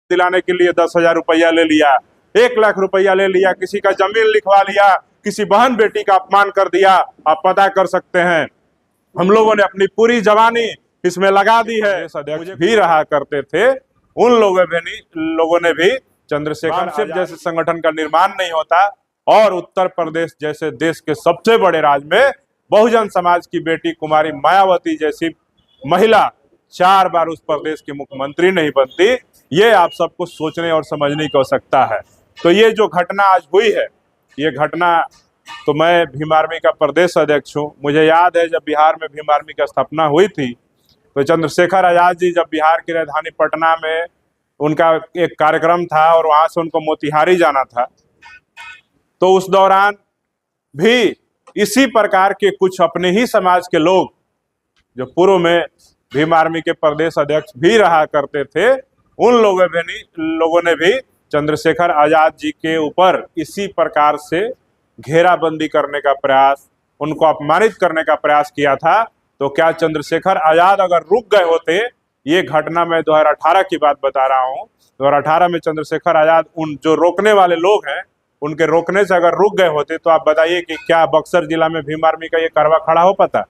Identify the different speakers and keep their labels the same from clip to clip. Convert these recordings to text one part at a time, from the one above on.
Speaker 1: दिलाने के लिए 10,000 रुपया ले लिया, 1 लाख रुपया ले लिया, किसी का जमीन लिखवा लिया, किसी बहन बेटी का अपमान कर दिया। आप पता कर सकते हैं, हम लोगों ने अपनी पूरी जवानी इसमें लगा दी है। अध्यक्ष भी रहा करते थे, उन लोगों ने भी चंद्रशेखर सिर्फ जैसे संगठन का निर्माण नहीं होता और उत्तर प्रदेश जैसे देश के सबसे बड़े राज्य में बहुजन समाज की बेटी कुमारी मायावती जैसी महिला 4 बार उस प्रदेश की मुख्यमंत्री नहीं बनती। ये आप सबको सोचने और समझने की आवश्यकता है। तो ये जो घटना आज हुई है, ये घटना, तो मैं भीम आर्मी का प्रदेश अध्यक्ष हूँ। मुझे याद है जब बिहार में भीम आर्मी की स्थापना हुई थी तो चंद्रशेखर आजाद जी जब बिहार की राजधानी पटना में उनका एक कार्यक्रम था और वहां से उनको मोतिहारी जाना था, तो उस दौरान भी इसी प्रकार के कुछ अपने ही समाज के लोग जो पूर्व में भीम आर्मी के प्रदेश अध्यक्ष भी रहा करते थे, उन लोगों ने भी चंद्रशेखर आजाद जी के ऊपर इसी प्रकार से घेराबंदी करने का प्रयास, उनको अपमानित करने का प्रयास किया था। तो क्या चंद्रशेखर आजाद अगर रुक गए होते, ये घटना मैं 2018 की बात बता रहा हूँ, 2018 में चंद्रशेखर आजाद उन जो रोकने वाले लोग हैं उनके रोकने से अगर रुक गए होते तो आप बताइए कि क्या बक्सर जिला में भीम आर्मी का ये कारवा खड़ा हो पाता?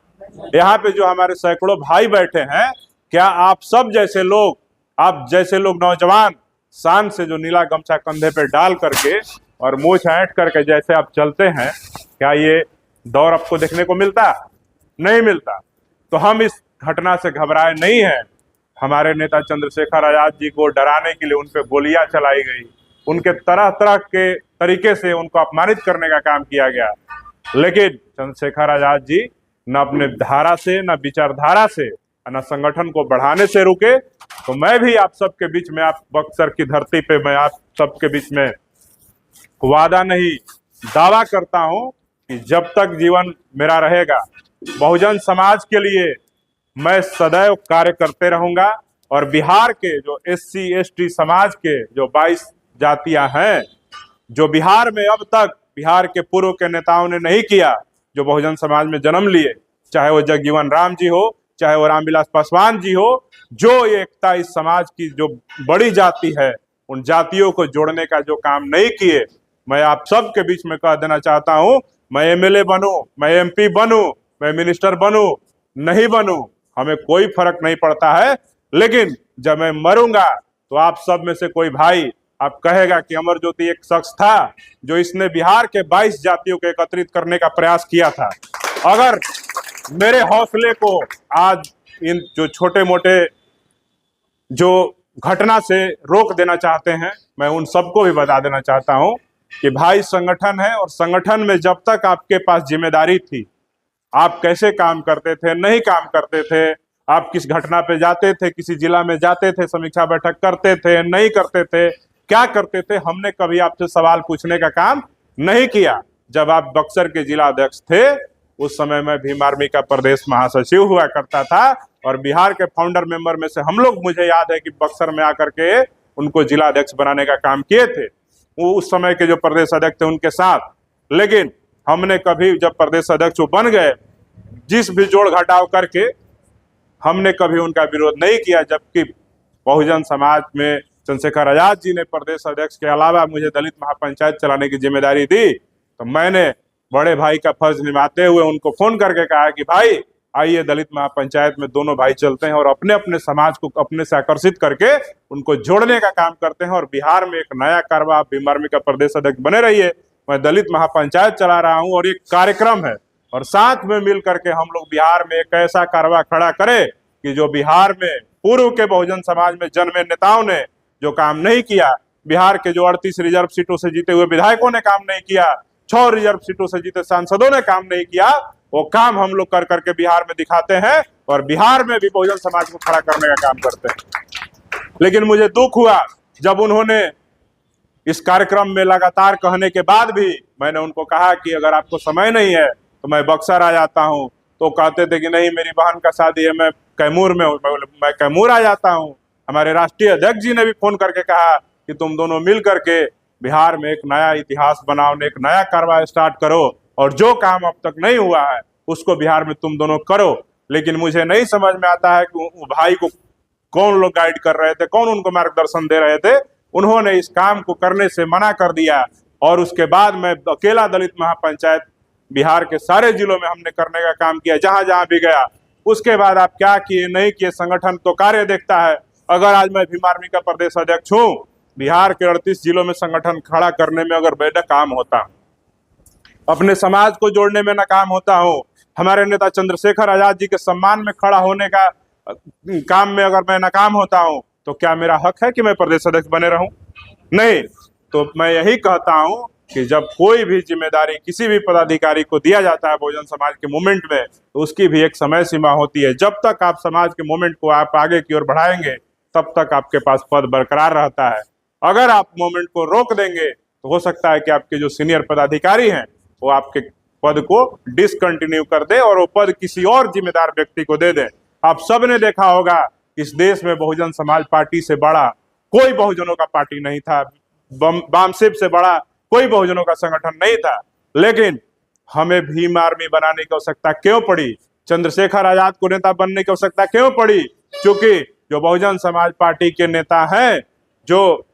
Speaker 1: यहाँ पे जो हमारे सैकड़ों भाई बैठे हैं, क्या आप सब जैसे लोग, आप जैसे लोग नौजवान शान से जो नीला गमछा कंधे पे डाल करके और मूंछ ऐंठ करके जैसे आप चलते हैं, क्या ये दौर आपको देखने को मिलता? नहीं मिलता। तो हम इस घटना से घबराए नहीं हैं। हमारे नेता चंद्रशेखर आजाद जी को डराने के लिए उन पे गोलियां चलाई गई, उनके तरह तरह के तरीके से उनको अपमानित करने का काम किया गया, लेकिन चंद्रशेखर आजाद जी न अपने धारा से, न विचारधारा से, न संगठन को बढ़ाने से रुके। तो मैं भी आप सबके बीच में, आप बक्सर की धरती पे मैं आप सबके बीच में वादा नहीं दावा करता हूं कि जब तक जीवन मेरा रहेगा बहुजन समाज के लिए मैं सदैव कार्य करते रहूंगा। और बिहार के जो SC ST समाज के जो 22 जातियां हैं, जो बिहार में अब तक बिहार के पूर्व के नेताओं ने नहीं किया, जो बहुजन समाज में जन्म लिए, चाहे वो जगजीवन राम जी हो, चाहे वो रामविलास पासवान जी हो, जो ये एकता इस समाज की जो बड़ी जाति है, उन जातियों को जोड़ने का जो काम नहीं किए, मैं आप सबके बीच में कह देना चाहता हूं, मैं MLA बनूं, मैं MP बनूं, मैं मिनिस्टर बनूं, नहीं बनूं, हमें कोई फर्क नहीं पड़ता है। लेकिन जब मैं मरूंगा तो आप सब में से कोई भाई आप कहेगा कि अमर ज्योति एक शख्स था जो इसने बिहार के 22 जातियों को एकत्रित करने का प्रयास किया था। अगर मेरे हौसले को आज इन जो छोटे मोटे जो घटना से रोक देना चाहते हैं, मैं उन सबको भी बता देना चाहता हूं कि भाई संगठन है, और संगठन में जब तक आपके पास जिम्मेदारी थी, आप कैसे काम करते थे, नहीं काम करते थे, आप किस घटना पे जाते थे, किसी जिला में जाते थे, समीक्षा बैठक करते थे, नहीं करते थे, क्या करते थे, हमने कभी आपसे सवाल पूछने का काम नहीं किया। जब आप बक्सर के जिला अध्यक्ष थे, उस समय मैं भीम आर्मी का प्रदेश महासचिव हुआ करता था और बिहार के फाउंडर मेंबर में से हम लोग, मुझे याद है कि बक्सर में आकर के उनको जिला अध्यक्ष बनाने का काम किए थे, वो उस समय के जो प्रदेश अध्यक्ष थे उनके साथ। लेकिन हमने कभी जब प्रदेश अध्यक्ष बन गए, जिस भी जोड़ घटाव करके, हमने कभी उनका विरोध नहीं किया। जबकि बहुजन समाज में चंद्रशेखर आजाद जी ने प्रदेश अध्यक्ष के अलावा मुझे दलित महापंचायत चलाने की जिम्मेदारी दी, तो मैंने बड़े भाई का फर्ज निभाते हुए उनको फोन करके कहा कि भाई आइए दलित महापंचायत में दोनों भाई चलते हैं और अपने अपने समाज को अपने से आकर्षित करके उनको जोड़ने का काम करते हैं और बिहार में एक नया कारवा, भीम आर्मी का प्रदेश अध्यक्ष बने रहिए। मैं दलित महापंचायत चला रहा हूं और एक कार्यक्रम है, और साथ में मिल करके हम लोग बिहार में एक ऐसा कारवा खड़ा करें कि जो बिहार में पूर्व के बहुजन समाज में जन्मे नेताओं ने जो काम नहीं किया, बिहार के जो 38 रिजर्व सीटों से जीते हुए विधायकों ने काम नहीं किया, 6 रिजर्व सीटों से जीते सांसदों ने काम नहीं किया, वो काम हम लोग कर करके बिहार में दिखाते हैं और बिहार में भी बहुजन समाज को खड़ा करने का काम करते हैं। लेकिन मुझे दुख हुआ जब उन्होंने इस कार्यक्रम में लगातार कहने के बाद भी मैंने उनको कहा कि अगर आपको समय नहीं है तो मैं बक्सर आ जाता हूं, तो कहते थे कि नहीं मेरी बहन का शादी है, मैं कैमूर में हूँ, मैं कैमूर आ जाता हूँ। हमारे राष्ट्रीय अध्यक्ष जी ने भी फोन करके कहा कि तुम दोनों मिल करके बिहार में एक नया इतिहास बनाओ, एक नया कारवा स्टार्ट करो और जो काम अब तक नहीं हुआ है उसको बिहार में तुम दोनों करो। लेकिन मुझे नहीं समझ में आता है कि भाई को कौन लोग गाइड कर रहे थे, कौन उनको मार्गदर्शन दे रहे थे, उन्होंने इस काम को करने से मना कर दिया। और उसके बाद मैं अकेला दलित महापंचायत बिहार के सारे जिलों में हमने करने का काम किया, जहां जहां भी गया। उसके बाद आप क्या किए नहीं किए, संगठन तो कार्य देखता है। अगर आज मैं भीम आर्मी का प्रदेश अध्यक्ष हूँ, बिहार के 38 जिलों में संगठन खड़ा करने में अगर मैं नाकाम होता, अपने समाज को जोड़ने में नाकाम होता हूँ, हमारे नेता चंद्रशेखर आजाद जी के सम्मान में खड़ा होने का काम में अगर मैं नाकाम होता हूँ, तो क्या मेरा हक है कि मैं प्रदेश अध्यक्ष बने रहूं? नहीं। तो मैं यही कहता हूं कि जब कोई भी जिम्मेदारी किसी भी पदाधिकारी को दिया जाता है बहुजन समाज के मूवमेंट में, तो उसकी भी एक समय सीमा होती है। जब तक आप समाज के मूवमेंट को आप आगे की ओर बढ़ाएंगे, तब तक आपके पास पद बरकरार रहता है। अगर आप मूवमेंट को रोक देंगे, तो हो सकता है कि आपके जो सीनियर पदाधिकारी हैं वो आपके पद को डिसकंटिन्यू कर दे और वो पद किसी और जिम्मेदार व्यक्ति को दे दें। आप सब ने देखा होगा, इस देश में बहुजन समाज पार्टी से बड़ा कोई बहुजनों का पार्टी नहीं था, बामसिप से बड़ा कोई बहुजनों का संगठन नहीं था। लेकिन हमें भीम आर्मी बनाने की आवश्यकता क्यों पड़ी, चंद्रशेखर आजाद को नेता बनने की आवश्यकता क्यों पड़ी? क्योंकि जो बहुजन समाज पार्टी के नेता हैं, जो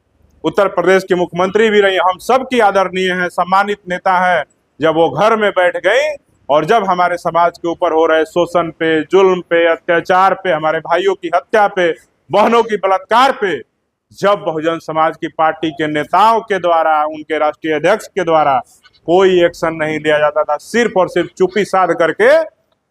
Speaker 1: उत्तर प्रदेश के मुख्यमंत्री भी रही, हम सब की आदरणीय हैं, सम्मानित नेता हैं, जब वो घर में बैठ गई और जब हमारे समाज के ऊपर हो रहे शोषण पे, जुल्म पे, अत्याचार पे, हमारे भाइयों की हत्या पे, बहनों की बलात्कार पे, जब बहुजन समाज की पार्टी के नेताओं के द्वारा, उनके राष्ट्रीय अध्यक्ष के द्वारा कोई एक्शन नहीं लिया जाता था, सिर्फ और सिर्फ चुप्पी साध करके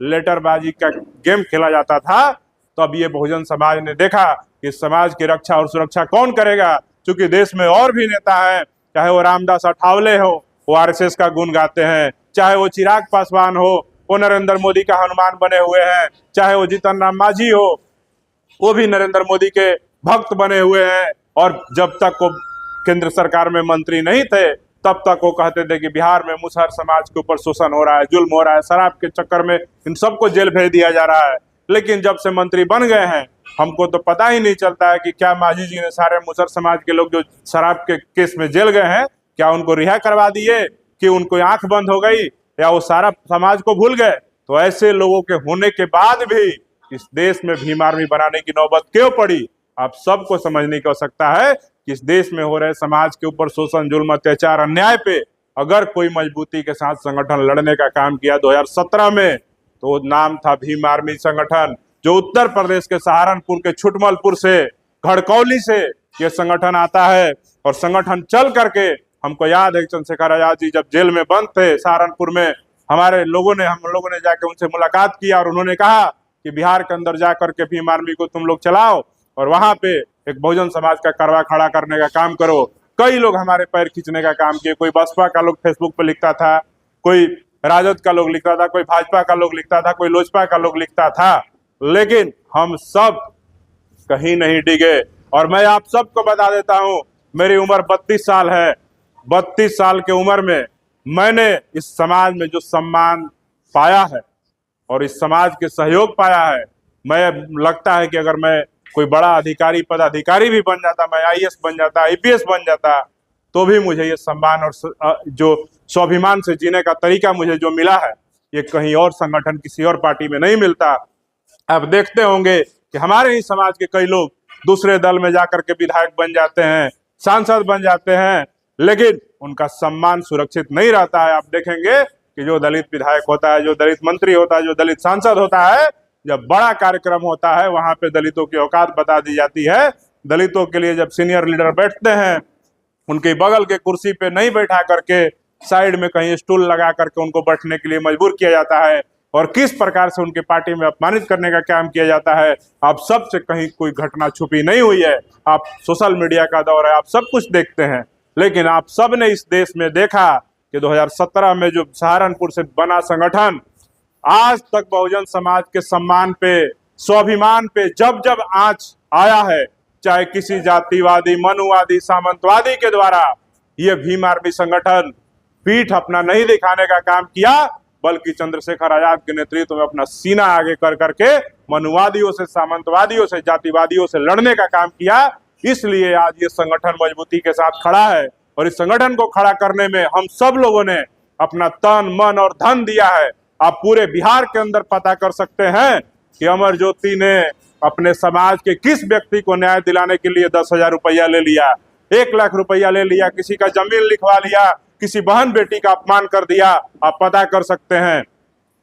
Speaker 1: लेटरबाजी का गेम खेला जाता था, तब ये बहुजन समाज ने देखा कि समाज की रक्षा और सुरक्षा कौन करेगा। क्योंकि देश में और भी नेता हैं, चाहे वो रामदास अठावले हो, वो आरएसएस का गुण गाते हैं, चाहे वो चिराग पासवान हो, वो नरेंद्र मोदी का हनुमान बने हुए हैं, चाहे वो जीतन राम मांझी हो, वो भी नरेंद्र मोदी के भक्त बने हुए हैं। और जब तक वो केंद्र सरकार में मंत्री नहीं थे, तब तक वो कहते थे कि बिहार में मुसहर समाज के ऊपर शोषण हो रहा है, जुल्म हो रहा है, शराब के चक्कर में इन सबको जेल भेज दिया जा रहा है। लेकिन जब से मंत्री बन गए हैं, हमको तो पता ही नहीं चलता है कि क्या मांझी जी ने सारे मुसहर समाज के लोग जो शराब के केस में जेल गए हैं, क्या उनको रिहा करवा दिए, कि उनको आंख बंद हो गई, या वो सारा समाज को भूल गए? तो ऐसे लोगों के होने के बाद भी इस देश में भीम आर्मी बनाने की नौबत क्यों पड़ी? आप सबको समझने की आवश्यकता है कि इस देश में हो रहे समाज के ऊपर शोषण, जुल्म, अत्याचार, अन्याय पे अगर कोई मजबूती के साथ संगठन लड़ने का काम किया 2017 में, तो नाम था भीम आर्मी संगठन, जो उत्तर प्रदेश के सहारनपुर के छुटमलपुर से, घड़कौली से ये संगठन आता है। और संगठन चल करके, हमको याद है चंद्रशेखर आजाद जी जब जेल में बंद थे सहारनपुर में, हम लोगों ने जाकर उनसे मुलाकात किया और उन्होंने कहा कि बिहार के अंदर जाकर के भीम आर्मी को तुम लोग चलाओ और वहां पे एक बहुजन समाज का करवा खड़ा करने का काम करो। कई लोग हमारे पैर खींचने का काम किए, कोई बसपा का लोग फेसबुक पे लिखता था, कोई राजद का लोग लिखता था, कोई भाजपा का लोग लिखता था, कोई लोजपा का लोग लिखता था, लेकिन हम सब कहीं नहीं डिगे। और मैं आप सबको बता देता हूं, मेरी उम्र 32 साल है। 32 साल की उम्र में मैंने इस समाज में जो सम्मान पाया है और इस समाज के सहयोग पाया है, मैं लगता है कि अगर मैं कोई बड़ा अधिकारी पदाधिकारी भी बन जाता, मैं आईएएस बन जाता, आईपीएस बन जाता, तो भी मुझे ये सम्मान और जो स्वाभिमान से जीने का तरीका मुझे जो मिला है, ये कहीं और संगठन, किसी और पार्टी में नहीं मिलता। अब देखते होंगे कि हमारे ही समाज के कई लोग दूसरे दल में जाकर के विधायक बन जाते हैं, सांसद बन जाते हैं, लेकिन उनका सम्मान सुरक्षित नहीं रहता है। आप देखेंगे कि जो दलित विधायक होता है, जो दलित मंत्री होता है, जो दलित सांसद होता है, जब बड़ा कार्यक्रम होता है वहां पे दलितों की औकात बता दी जाती है। दलितों के लिए जब सीनियर लीडर बैठते हैं, उनके बगल के कुर्सी पे नहीं बैठा करके साइड में कहीं स्टूल लगा करके उनको बैठने के लिए मजबूर किया जाता है, और किस प्रकार से उनके पार्टी में अपमानित करने का काम किया जाता है। आप सबसे कहीं कोई घटना छुपी नहीं हुई है। आप सोशल मीडिया का दौर है, आप सब कुछ देखते हैं, लेकिन आप सब ने इस देश में देखा कि 2017 में जो सहारनपुर से बना संगठन आज तक बहुजन समाज के सम्मान पे, स्वाभिमान पे जब जब आंच आया है, चाहे किसी जातिवादी, मनुवादी, सामंतवादी के द्वारा, ये भीम आर्मी संगठन पीठ अपना नहीं दिखाने का काम किया, बल्कि चंद्रशेखर आजाद के नेतृत्व में अपना सीना आगे कर करके मनुवादियों से, सामंतवादियों से, जातिवादियों से लड़ने का काम किया। इसलिए आज ये संगठन मजबूती के साथ खड़ा है, और इस संगठन को खड़ा करने में हम सब लोगों ने अपना तन, मन और धन दिया है। आप पूरे बिहार के अंदर पता कर सकते हैं कि अमर ज्योति ने, अपने समाज के किस व्यक्ति को न्याय दिलाने के लिए 10,000 रुपया ले लिया, 1 लाख रुपया ले लिया, किसी का जमीन लिखवा लिया, किसी बहन बेटी का अपमान कर दिया। आप पता कर सकते हैं।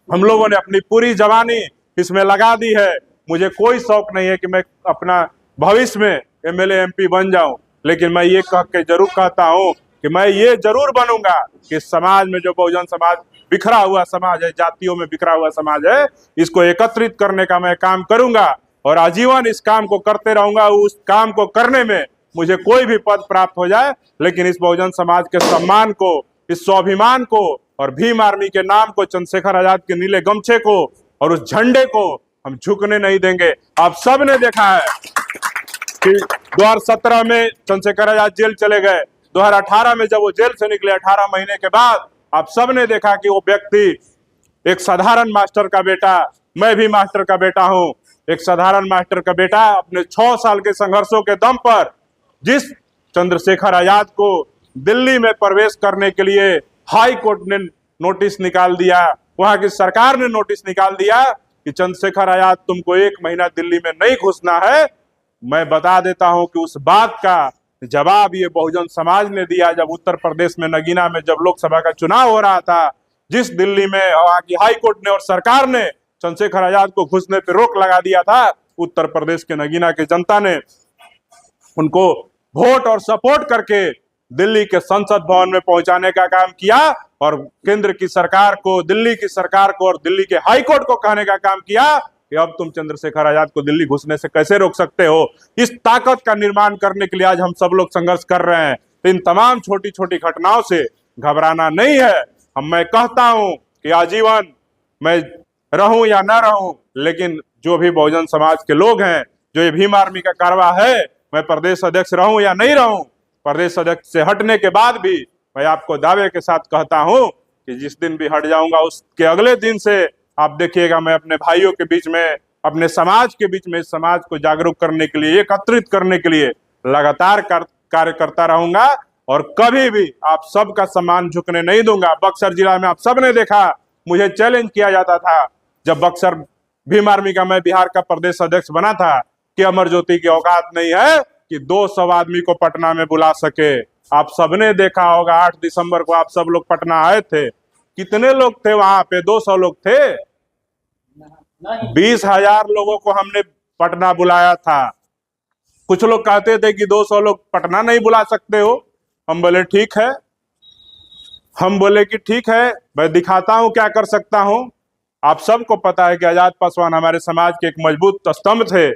Speaker 1: हम लोगों ने अपनी पूरी जवानी इसमें लगा दी है। मुझे कोई शौक नहीं है कि मैं अपना भविष्य में एमएलए एमपी बन जाऊं, लेकिन मैं ये कह के जरूर कहता हूं कि मैं ये जरूर बनूंगा कि समाज में जो बहुजन समाज बिखरा हुआ समाज है, जातियों में बिखरा हुआ समाज है, इसको एकत्रित करने का मैं काम करूंगा और आजीवन इस काम को करते रहूंगा। उस काम को करने में मुझे कोई भी पद प्राप्त हो जाए, लेकिन इस बहुजन समाज के सम्मान को, इस स्वाभिमान को और भीम आर्मी के नाम को, चंद्रशेखर आजाद के नीले गमछे को और उस झंडे को हम झुकने नहीं देंगे। आप सब ने देखा है कि 2017 में चंद्रशेखर आजाद जेल चले गए। 2018 में जब वो जेल से निकले 18 महीने के बाद, आप सब ने देखा कि वो व्यक्ति एक साधारण मास्टर का बेटा, मैं भी मास्टर का बेटा हूं, एक साधारण मास्टर का बेटा अपने 6 साल के संघर्षों के दम पर जिस चंद्रशेखर आजाद को दिल्ली में प्रवेश करने के लिए हाई कोर्ट ने नोटिस निकाल दिया, वहां की सरकार ने नोटिस निकाल दिया कि चंद्रशेखर आजाद तुमको 1 महीना दिल्ली में नहीं घुसना है। मैं बता देता हूं कि उस बात का जवाब ये बहुजन समाज ने दिया जब उत्तर प्रदेश में नगीना में जब लोकसभा का चुनाव हो रहा था, जिस दिल्ली में वहां की हाई कोर्ट ने और सरकार ने चंद्रशेखर आजाद को घुसने पर रोक लगा दिया था। उत्तर प्रदेश के नगीना की जनता ने उनको वोट और सपोर्ट करके दिल्ली के संसद भवन में पहुंचाने का काम किया और केंद्र की सरकार को, दिल्ली की सरकार को और दिल्ली के हाई कोर्ट को कहने का काम किया कि अब तुम चंद्रशेखर आजाद को दिल्ली घुसने से कैसे रोक सकते हो। इस ताकत का निर्माण करने के लिए आज हम सब लोग संघर्ष कर रहे हैं। तो इन तमाम छोटी छोटी घटनाओं से घबराना नहीं है। मैं कहता हूं कि आजीवन मैं रहूं या ना रहूं, लेकिन जो भी बहुजन समाज के लोग हैं, जो ये भीम आर्मी का कारवा है, मैं प्रदेश अध्यक्ष रहूं या नहीं रहूं, प्रदेश अध्यक्ष से हटने के बाद भी मैं आपको दावे के साथ कहता हूं कि जिस दिन भी हट जाऊंगा उसके अगले दिन से आप देखिएगा मैं अपने भाइयों के बीच में, अपने समाज के बीच में, समाज को जागरूक करने के लिए, एकत्रित करने के लिए लगातार कार्य करता रहूंगा और कभी भी आप सबका सम्मान झुकने नहीं दूंगा। बक्सर जिला में आप सब ने देखा, मुझे चैलेंज किया जाता था जब बक्सर भीम आर्मी का मैं बिहार का प्रदेश अध्यक्ष बना था कि अमर ज्योति की औकात नहीं है कि 200 आदमी को पटना में बुला सके। आप सबने देखा होगा 8 दिसंबर को आप सब लोग पटना आए थे, कितने लोग थे वहां पे? 200 लोग थे। 20,000 लोगों को हमने पटना बुलाया था। कुछ लोग कहते थे कि 200 लोग पटना नहीं बुला सकते हो। हम बोले ठीक है, हम बोले कि ठीक है, मैं दिखाता हूं क्या कर सकता हूं। आप सबको पता है कि आजाद पासवान हमारे समाज के एक मजबूत स्तंभ थे।